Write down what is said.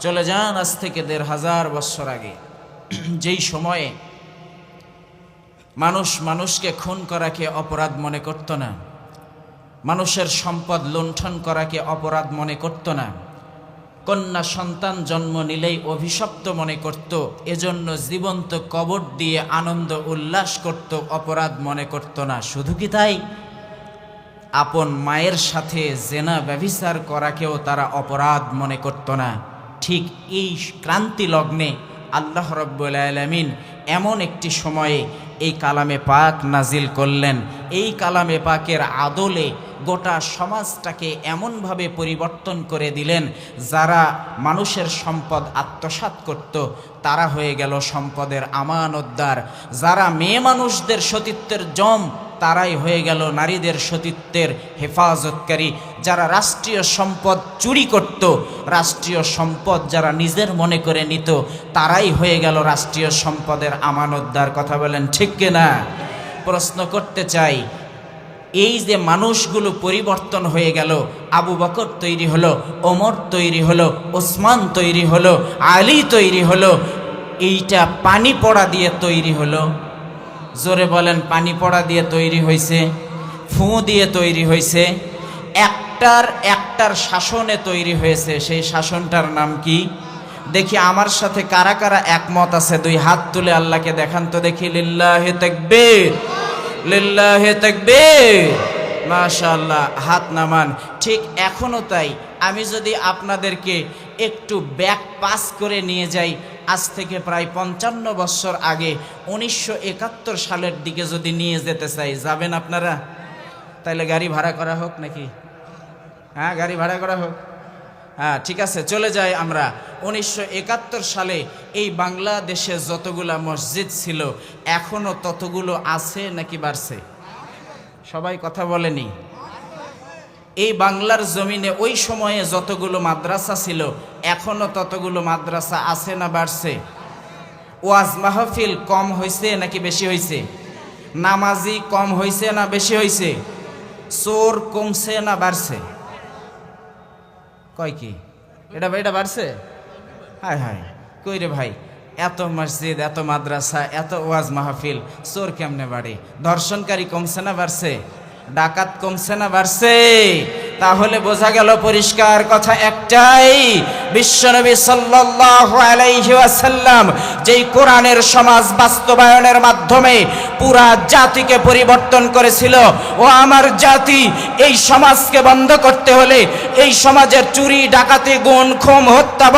চলে যান আজ থেকে ১৫০০ বছর আগে, যেই সময়ে মানুষ মানুষকে খুন করাকে অপরাধ মনে করত না, মানুষের সম্পদ লুণ্ঠন করাকে অপরাধ মনে করত না, কন্যা সন্তান জন্ম নিলেই অভিশপ্ত মনে করত, এজন্য জীবন্ত কবর দিয়ে আনন্দ উল্লাস করত, অপরাধ মনে করত না। শুধু কি তাই, আপন মায়ের সাথে জেনা ব্যভিচার করাকেও তারা অপরাধ মনে করত না। ঠিক এই ক্রান্তি লগ্নে আল্লাহ রাব্বুল আলামিন এমন একটি সময়ে এই কালামে পাক নাজিল করলেন। এই কালামে পাকের আদলে গোটা সমাজটাকে এমনভাবে পরিবর্তন করে দিলেন, যারা মানুষের সম্পদ আত্মসাৎ করত তারা হয়ে গেল সম্পদের আমানতদার, যারা মেয়ে মানুষদের সতীত্বের জম তারাই হয়ে গেল নারীদের সতীত্বের হেফাজতকারী, যারা রাষ্ট্রীয় সম্পদ চুরি করত, রাষ্ট্রীয় সম্পদ যারা নিজের মনে করে নিত তারাই হয়ে গেল রাষ্ট্রীয় সম্পদের আমানতদার। কথা বলেন ঠিক কিনা? প্রশ্ন করতে চাই, এই যে মানুষগুলো পরিবর্তন হয়ে গেল, আবু বকর তৈরি হলো, ওমর তৈরি হলো, ওসমান তৈরি হলো, আলী তৈরি হলো, এইটা পানি পড়া দিয়ে তৈরি হলো? জোরে বলেন, পানি পড়া দিয়ে তৈরি হয়েছে? ফুঁ দিয়ে তৈরি হয়েছে? একটার শাসনে তৈরি হয়েছে। সেই শাসনটার নাম কি? দেখি আমার সাথে কারা কারা একমত আছে, দুই হাত তুলে আল্লাহকে দেখান তো দেখি। লিল্লাহে তাকবীর, লিল্লাহে তাকবীর, মাশাআল্লাহ, হাত নামান। ঠিক এখনো তাই। আমি যদি আপনাদেরকে একটু ব্যাক পাস করে নিয়ে যাই, আজ থেকে প্রায় ৫৫ বছর আগে ১৯৭১ সালের দিকে যদি নিয়ে যেতে চাই, যাবেন আপনারা? তাইলে গাড়ি ভাড়া করা হোক নাকি? হ্যাঁ, গাড়ি ভাড়া করা হোক। হ্যাঁ, ঠিক আছে, চলে যাই আমরা। ১৯৭১ সালে এই বাংলাদেশে যতগুলো মসজিদ ছিল এখনো ততগুলো আছে নাকি বাড়ছে? সবাই কথা বলেনি। এই বাংলার জমিনে ওই সময়ে যতগুলো মাদ্রাসা ছিল এখনো ততগুলো মাদ্রাসা আছে না বাড়ছে? ওয়াজ মাহফিল কম হয়েছে নাকি বেশি হয়েছে? নামাজি কম হয়েছে না বেশি হয়েছে? চোর কমছে না বাড়ছে? কয় কি এটা বাড়ছে? হায় হায়, কই রে ভাই, এত মসজিদ, এত মাদ্রাসা, এত ওয়াজ মাহফিল, চোর কেমনে বাড়ে? ধর্ষণকারী কমছে না বাড়ছে? ডাকাত কমছে না বাড়ছে? তাহলে বোঝা গেল পরিষ্কার কথা একটাই, বিশ্বনবী সাল্লাল্লাহু আলাইহি ওয়াসাল্লাম যেই কোরআনের সমাজ বাস্তবায়নের মাধ্যমে পুরা জাতিকে পরিবর্তন করেছিল, ও আমার জাতি, এই সমাজকে বন্ধ করতে হলে, এই সমাজের চুরি ডাকাতি গুণ খুন হত্যা